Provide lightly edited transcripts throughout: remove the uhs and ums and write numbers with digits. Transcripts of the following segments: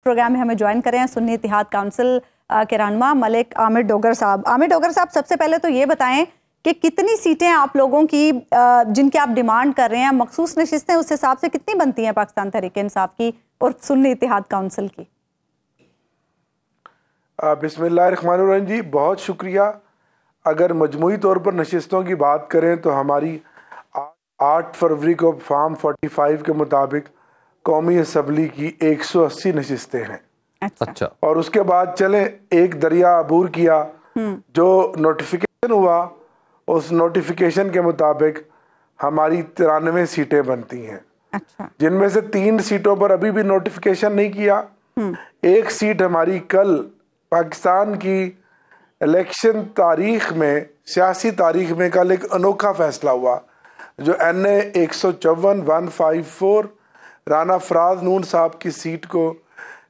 Programme में हमें join करें हैं सुन्नी इत्तेहाद काउंसिल के रहनुमा मलिक आमिर डोगर साहब। आमिर डोगर साहब, सबसे पहले तो ये बताएं कि कितनी सीटें आप लोगों की जिनकी आप डिमांड कर रहे हैं, मखसूस नशिस्तें उस हिसाब से कितनी बनती हैं पाकिस्तान तहरीक इंसाफ की और सुन्नी इत्तेहाद काउंसिल की? बिस्मिल्लाहिर्रहमानिर्रहीम जी, बहुत शुक्रिया। अगर मजमूई तौर पर नशिस्तों की बात करें तो हमारी 8 फरवरी को फार्म 45 के मुताबिक कौमी असम्बली की 180 नशिस्तें हैं। अच्छा। और उसके बाद चले एक दरिया अबूर किया, जो नोटिफिकेशन हुआ उस नोटिफिकेशन के मुताबिक हमारी 93 सीटें बनती हैं। अच्छा। जिनमें से 3 सीटों पर अभी भी नोटिफिकेशन नहीं किया। एक सीट हमारी कल पाकिस्तान की इलेक्शन तारीख में, सियासी तारीख में कल एक अनोखा फैसला हुआ, जो NA 154-154 राना फराज नून साहब की सीट को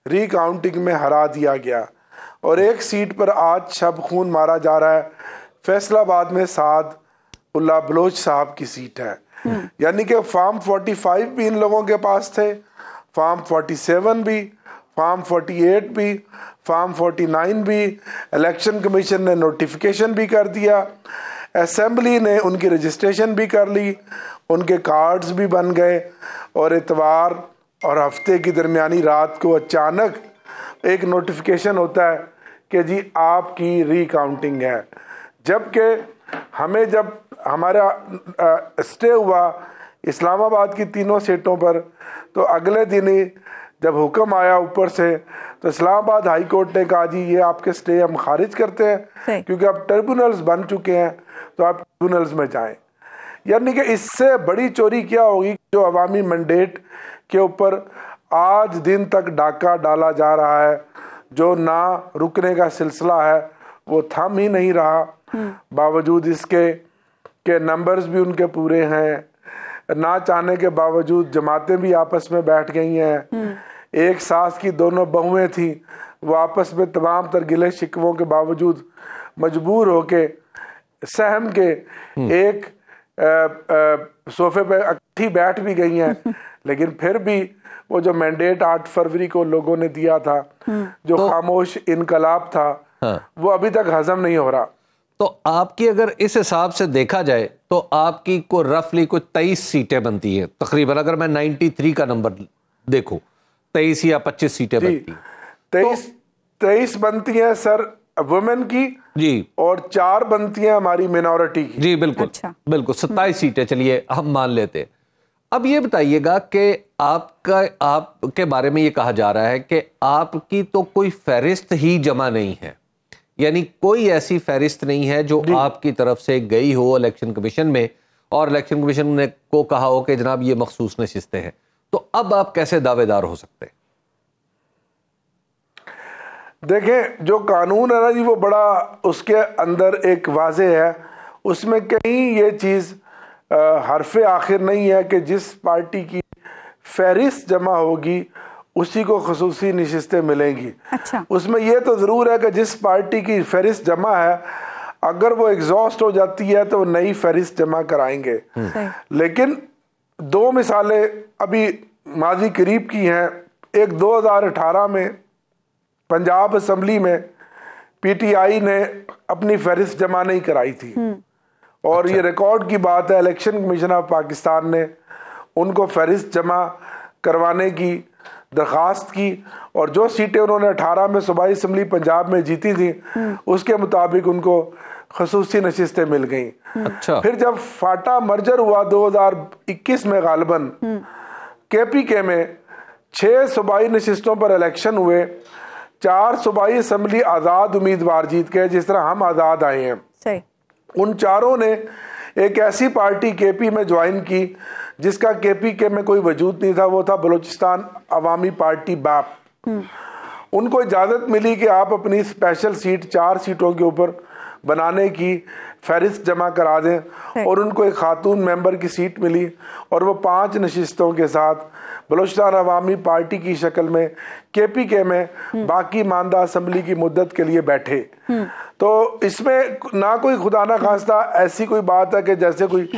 रिकाउंटिंग में हरा दिया गया। और एक सीट पर आज शब खून मारा जा रहा है, फैसलाबाद में साद उल्ला बलोच साहब की सीट है। यानी कि फार्म 45 भी इन लोगों के पास थे, फार्म 47 भी, फार्म 48 भी, फार्म 49 भी। इलेक्शन कमीशन ने नोटिफिकेशन भी कर दिया, असेंबली ने उनकी रजिस्ट्रेशन भी कर ली, उनके कार्ड्स भी बन गए। और इतवार और हफ्ते की दरमियानी रात को अचानक एक नोटिफिकेशन होता है कि जी आपकी रिकाउंटिंग है। जबकि हमें जब हमारा स्टे हुआ इस्लामाबाद की 3 सीटों पर, तो अगले दिन ही जब हुक्म आया ऊपर से, तो इस्लामाबाद हाई कोर्ट ने कहा जी ये आपके स्टे हम खारिज करते हैं, क्योंकि अब ट्रिब्यूनल्स बन चुके हैं, तो आप ट्रिब्यूनल्स में जाएं। यानी कि इससे बड़ी चोरी क्या होगी, जो अवामी मैंडेट के ऊपर आज दिन तक डाका डाला जा रहा है, जो ना रुकने का सिलसिला है वो थम ही नहीं रहा। बावजूद इसके कि नंबर्स भी उनके पूरे हैं, ना चाहने के बावजूद जमातें भी आपस में बैठ गई हैं। एक सास की दोनों बहुएं थी, वो आपस में तमाम तर गिले शिकवों के बावजूद मजबूर होके सहम के एक सोफे पे इकट्ठी बैठ भी गई हैं। लेकिन फिर भी वो जो मैंडेट 8 फरवरी को लोगों ने दिया था, जो खामोश इनकलाब था, वो अभी तक हजम नहीं हो रहा। तो आपकी अगर इस हिसाब से देखा जाए तो आपकी को रफली कुछ 23 सीटें बनती हैं तकरीबन। अगर मैं 93 का नंबर देखूं, 23 या 25 सीटें बनती हैं। 23 बनती हैं सर वुमेन की जी, और 4 बनती हैं हमारी मिनॉरिटी की। जी बिल्कुल। अच्छा। बिल्कुल 27 सीटें चलिए हम मान लेते। अब ये बताइएगा कि आपके बारे में ये कहा जा रहा है कि आपकी तो कोई फहरिस्त ही जमा नहीं है, यानी कोई ऐसी फहरिस्त नहीं है जो आपकी तरफ से गई हो इलेक्शन कमीशन में और इलेक्शन कमीशन ने को कहा हो कि जनाब ये मखसूस नशिस्तें हैं। तो अब आप कैसे दावेदार हो सकते हैं? देखें, जो कानून है ना जी, वो बड़ा उसके अंदर एक वाजे है, उसमें कहीं ये चीज़ हरफे आखिर नहीं है कि जिस पार्टी की फहरिस्त जमा होगी उसी को खसूसी नशिस्तें मिलेंगी। अच्छा। उसमें यह तो ज़रूर है कि जिस पार्टी की फहरिस्त जमा है, अगर वो एग्जॉस्ट हो जाती है तो नई फहरिस्त जमा कराएंगे। लेकिन 2 मिसालें अभी माजी करीब की हैं। एक 2018 में पंजाब असम्बली में PTI ने अपनी फहरिस्त जमा नहीं कराई थी, और ये रिकॉर्ड की बात है, इलेक्शन कमीशन ऑफ पाकिस्तान ने उनको फहरिस्त जमा करवाने की दरख्वास्त की, और जो सीटें उन्होंने 18 में सूबाई असम्बली पंजाब में जीती थी, उसके मुताबिक उनको खसूसी नशिस्तें मिल गई। अच्छा। फिर जब फाटा मर्जर हुआ 2021 में गालबन KPK में 6 सूबाई नशिस्तों पर इलेक्शन हुए, 4 सूबाई असम्बली आज़ाद उम्मीदवार जीत गए, जिस तरह हम आज़ाद आए हैं। सही। उन चारों ने एक ऐसी पार्टी KP में ज्वाइन की जिसका KPK में कोई वजूद नहीं था, वो था बलूचिस्तान अवामी पार्टी BAP। उनको इजाज़त मिली कि आप अपनी स्पेशल सीट 4 सीटों के ऊपर बनाने की फहरिस्त जमा करा दें। और उनको एक खातून मेंबर की सीट मिली और वो 5 नशिस्तों के साथ बलूचिस्तान अवामी पार्टी की शक्ल में KPK में बाकी मानदा असम्बली की मुद्दत के लिए बैठे। तो इसमें ना कोई खुदा ना खास्ता ऐसी कोई बात है कि जैसे कोई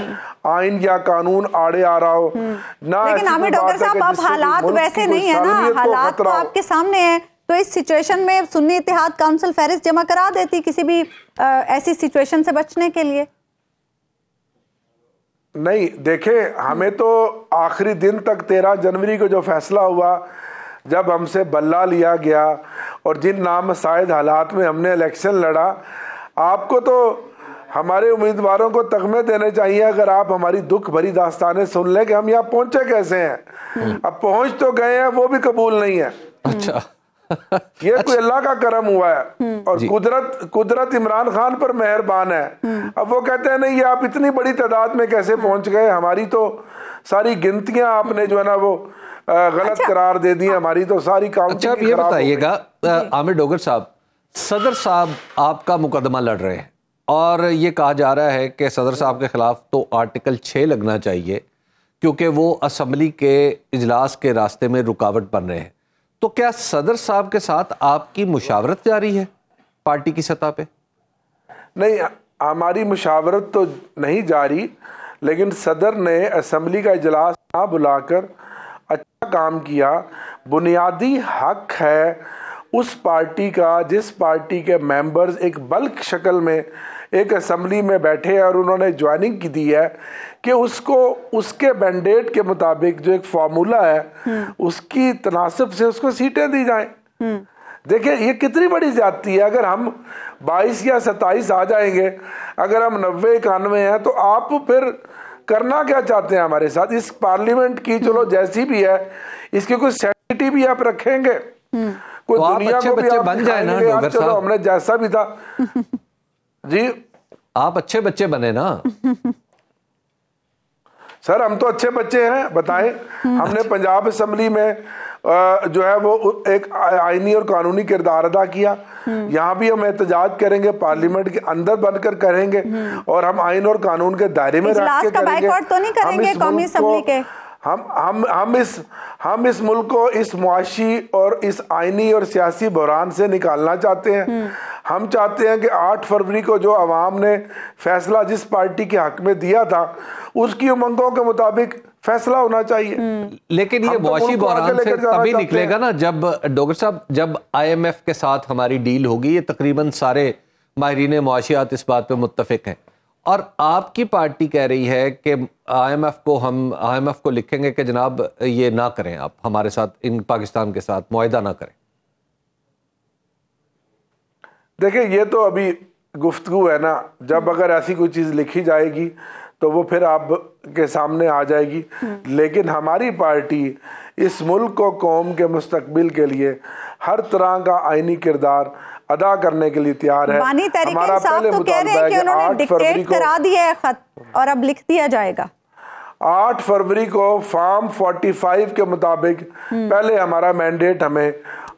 आइन या कानून आड़े आ रहा हो, ना। लेकिन आमिर डोगर साहब, अब हालात वैसे नहीं है ना, हालात तो आपके सामने है। तो इस सिचुएशन में सुन्नी इत्तेहाद काउंसिल फहरिस्त जमा करा देती किसी भी ऐसी सिचुएशन से बचने के लिए। नहीं, देखें, हमें तो आखिरी दिन तक 13 जनवरी को जो फैसला हुआ, जब हमसे बल्ला लिया गया और जिन नामसाइद हालात में हमने इलेक्शन लड़ा, आपको तो हमारे उम्मीदवारों को तगमे देने चाहिए अगर आप हमारी दुख भरी दास्तानें सुन लें कि हम यहाँ पहुंचे कैसे हैं। अब पहुंच तो गए हैं, वो भी कबूल नहीं है। अच्छा ये कोई अल्लाह का करम हुआ है और कुदरत इमरान खान पर मेहरबान है। अब वो कहते हैं नहीं, ये आप इतनी बड़ी तादाद में कैसे पहुंच गए, हमारी तो सारी गिनतियां आपने जो है ना वो गलत करार दे दी, हमारी तो सारी काउंटिंग। अच्छा, ये बताइएगा आमिर डोगर साहब, सदर साहब आपका मुकदमा लड़ रहे हैं और ये कहा जा रहा है कि सदर साहब के खिलाफ तो आर्टिकल 6 लगना चाहिए क्योंकि वो असम्बली के इजलास के रास्ते में रुकावट बन रहे हैं। तो क्या सदर साहब के साथ आपकी मुशावरत जारी है पार्टी की सतह पे? नहीं, हमारी मुशावरत तो नहीं जारी, लेकिन सदर ने असम्बली का इजलास ना बुलाकर अच्छा काम किया। बुनियादी हक है उस पार्टी का जिस पार्टी के मेंबर्स एक बल्क शक्ल में एक असम्बली में बैठे हैं और उन्होंने ज्वाइनिंग की दी है कि उसको उसके मैंडेट के मुताबिक जो एक फार्मूला है उसकी तनासब से उसको सीटें दी जाएं। देखिए, ये कितनी बड़ी ज्यादती है। अगर हम 22 या 27 आ जाएंगे, अगर हम 90-91 हैं, तो आप फिर करना क्या चाहते हैं हमारे साथ? इस पार्लियामेंट की चलो जैसी भी है, इसकी कोई सैनिटी भी आप रखेंगे? कोई तो दुनिया अच्छे को भी बच्चे आप बन जाए ना दिखाएंगे, डोगर चलो साहब। हमने जैसा भी था जी, आप अच्छे बच्चे बने ना। सर हम तो अच्छे बच्चे हैं, बताएं। हमने पंजाब असम्बली में जो है वो एक आईनी और कानूनी किरदार अदा किया। यहाँ भी हम एहतजाज करेंगे, पार्लियामेंट के अंदर बनकर करेंगे और हम आइन और कानून के दायरे में रख के करेंगे। तो नहीं करेंगे कौमी असम्बली के। हम इस मुल्क को इस मुआशी और इस आईनी और सियासी बहरान से निकालना चाहते हैं। हम चाहते हैं कि 8 फरवरी को जो अवाम ने फैसला जिस पार्टी के हक में दिया था उसकी उमंगों के मुताबिक फैसला होना चाहिए। लेकिन ये मुआशी बहरान से तभी निकलेगा ना जब डोगर साहब, जब IMF के साथ हमारी डील होगी। ये तकरीबन सारे माहिरीन मुआशियात इस बात पे मुत्तफिक हैं और आपकी पार्टी कह रही है कि IMF को लिखेंगे कि जनाब ये ना करें, आप हमारे साथ इन पाकिस्तान के साथ मुआहिदा ना करें। देखिए, ये तो अभी गुफ्तगू है ना। जब अगर ऐसी कोई चीज़ लिखी जाएगी तो वो फिर आप के सामने आ जाएगी। लेकिन हमारी पार्टी इस मुल्क को कौम के मुस्तकबिल के लिए हर तरह का आईनी किरदार अदा करने के लिए तैयार है। हमारा पहले तो कह रहे हैं कि उन्होंने डिक्टेट करा दिया है खत और अब लिख दिया जाएगा। 8 फरवरी को फॉर्म 45 के मुताबिक पहले हमारा मैंडेट हमें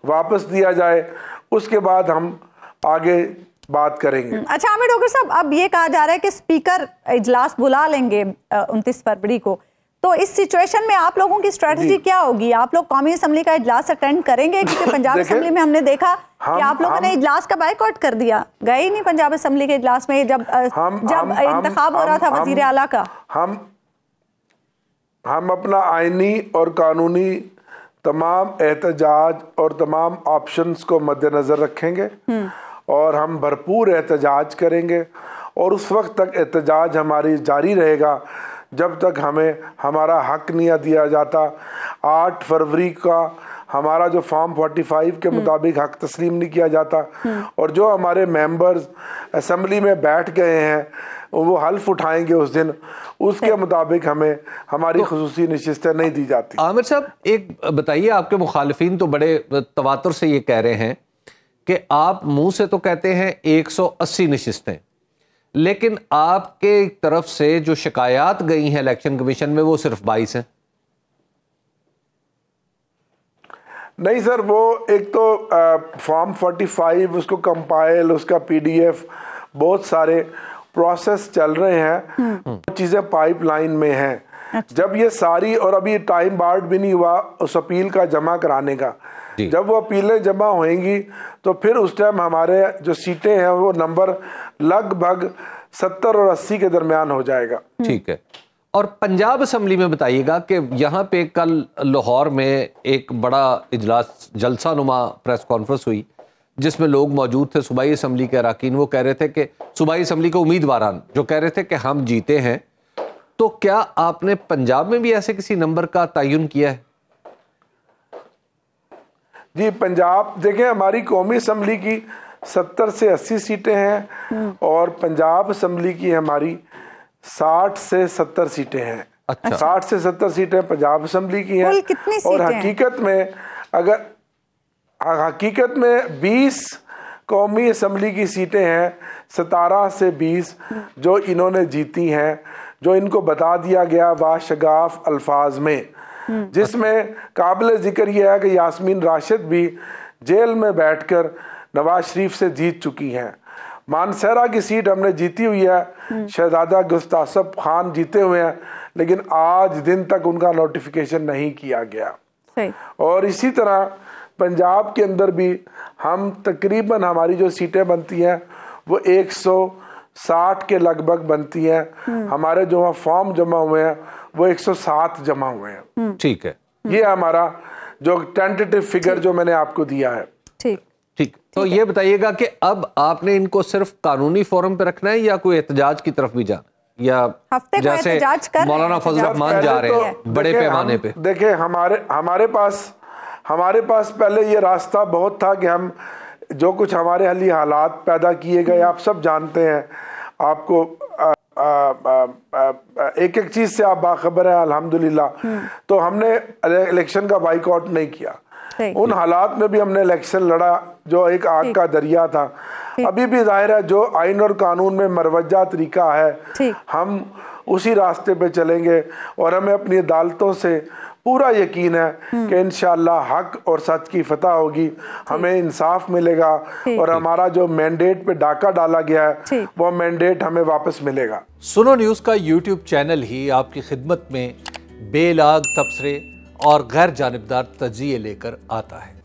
वापस दिया जाए, उसके बाद हम आगे बात करेंगे। अच्छा आमिर डोगर साहब, अब ये कहा जा रहा है कि स्पीकर इजलास बुला लेंगे 29 फरवरी को। तो इस सिचुएशन में आप लोगों की स्ट्रेटजी क्या होगी? आप लोग कौमी असम्बली का इजलास अटेंड करेंगे? क्योंकि पंजाब असम्बली में हमने देखा कि आप लोगों ने इजलास का बायकॉट कर दिया, गए ही नहीं पंजाब असम्बली के इजलास में जब इंतखाब हो रहा था वजीर आला का। हम अपना आईनी और कानूनी तमाम एहतजाज और तमाम ऑप्शंस को मद्देनजर रखेंगे और हम भरपूर एहतजाज करेंगे और उस वक्त तक एहतजाज हमारी जारी रहेगा जब तक हमें हमारा हक नहीं दिया जाता। 8 फरवरी का हमारा जो फॉर्म 45 के मुताबिक हक तस्लीम नहीं किया जाता और जो हमारे मेंबर्स असम्बली में बैठ गए हैं वो हल्फ उठाएंगे उस दिन, उसके मुताबिक हमें हमारी खुसूसी नशिस्तें नहीं दी जाती। आमिर साहब, एक बताइए, आपके मुखालिफिन तो बड़े तवातुर से ये कह रहे हैं कि आप मुंह से तो कहते हैं 180 नशिस्तें, लेकिन आपके तरफ से जो शिकायत गई हैं इलेक्शन कमीशन में वो सिर्फ 22 हैं। नहीं सर, वो एक तो फॉर्म 45 उसको कंपाइल, उसका PDF बहुत सारे प्रोसेस चल रहे हैं, चीजें पाइपलाइन में हैं। जब ये सारी, और अभी टाइम बार्ड भी नहीं हुआ उस अपील का जमा कराने का, जब वो अपीलें जमा होंगी तो फिर उस टाइम हमारे जो सीटें हैं वो नंबर लगभग 70 और 80 के दरमियान हो जाएगा। ठीक है। और पंजाब असम्बली में बताइएगा कि यहाँ पे कल लाहौर में एक बड़ा इजलास, जलसा नुमा प्रेस कॉन्फ्रेंस हुई जिसमें लोग मौजूद थे, सूबाई असम्बली के अरकान। वो कह रहे थे कि सूबाई असम्बली के उम्मीदवारान जो कह रहे थे कि हम जीते हैं। तो क्या आपने पंजाब में भी ऐसे किसी नंबर का तयन किया है? जी, पंजाब देखें, हमारी कौमी असम्बली की 70 से 80 सीटें हैं और पंजाब असम्बली की हमारी 60 से 70 सीटें हैं। अच्छा। 60 से 70 सीटें पंजाब असम्बली की हैं। कितनी और सीटें हकीकत में 20 कौमी असम्बली की सीटें हैं, 17 से 20 जो इन्होंने जीती हैं, जो इनको बता दिया गया बाशगाफ अल्फाज में, जिसमें काबिल जिक्र यह है कि यास्मीन राशिद भी जेल में बैठकर नवाज शरीफ से जीत चुकी हैं। मानसहरा की सीट हमने जीती हुई है, शहजादा गुस्तासफ खान जीते हुए हैं, लेकिन आज दिन तक उनका नोटिफिकेशन नहीं किया गया। और इसी तरह पंजाब के अंदर भी हम तकरीबन, हमारी जो सीटें बनती हैं वो 160 के लगभग बनती हैं। हमारे जो फॉर्म जमा हुए हैं वो 107 जमा हुए हैं। ठीक है, ये हमारा जो टेंटेटिव फिगर जो मैंने आपको दिया है। ठीक। तो ये बताइएगा कि अब आपने इनको सिर्फ कानूनी फोरम पे रखना है या कोई एहतजाज की तरफ भी जाना, या जैसे मौलाना फजल रहमान जा रहे हैं बड़े पैमाने पे? देखिए, हमारे पास पहले ये रास्ता बहुत था कि हम जो कुछ हमारे हाली हालात पैदा किए गए, आप सब जानते हैं। आपको एक एक चीज से आप बाखबर है अल्हम्दुलिल्लाह। तो हमने इलेक्शन का बाइकआउट नहीं किया। उन हालात में भी हमने इलेक्शन लड़ा जो एक आग का दरिया था। अभी भी जाहिर है जो आइन और कानून में मरवजा तरीका है, हम उसी रास्ते पे चलेंगे और हमें अपनी अदालतों से पूरा यकीन है कि इंशाअल्लाह हक और सच की फतह होगी, हमें इंसाफ मिलेगा और हमारा जो मैंडेट पे डाका डाला गया है वो मैंडेट हमें वापस मिलेगा। सुनो न्यूज़ का यूट्यूब चैनल ही आपकी खिदमत में बेलाग तबसरे और गैर जानिबदार तज्जिए लेकर आता है।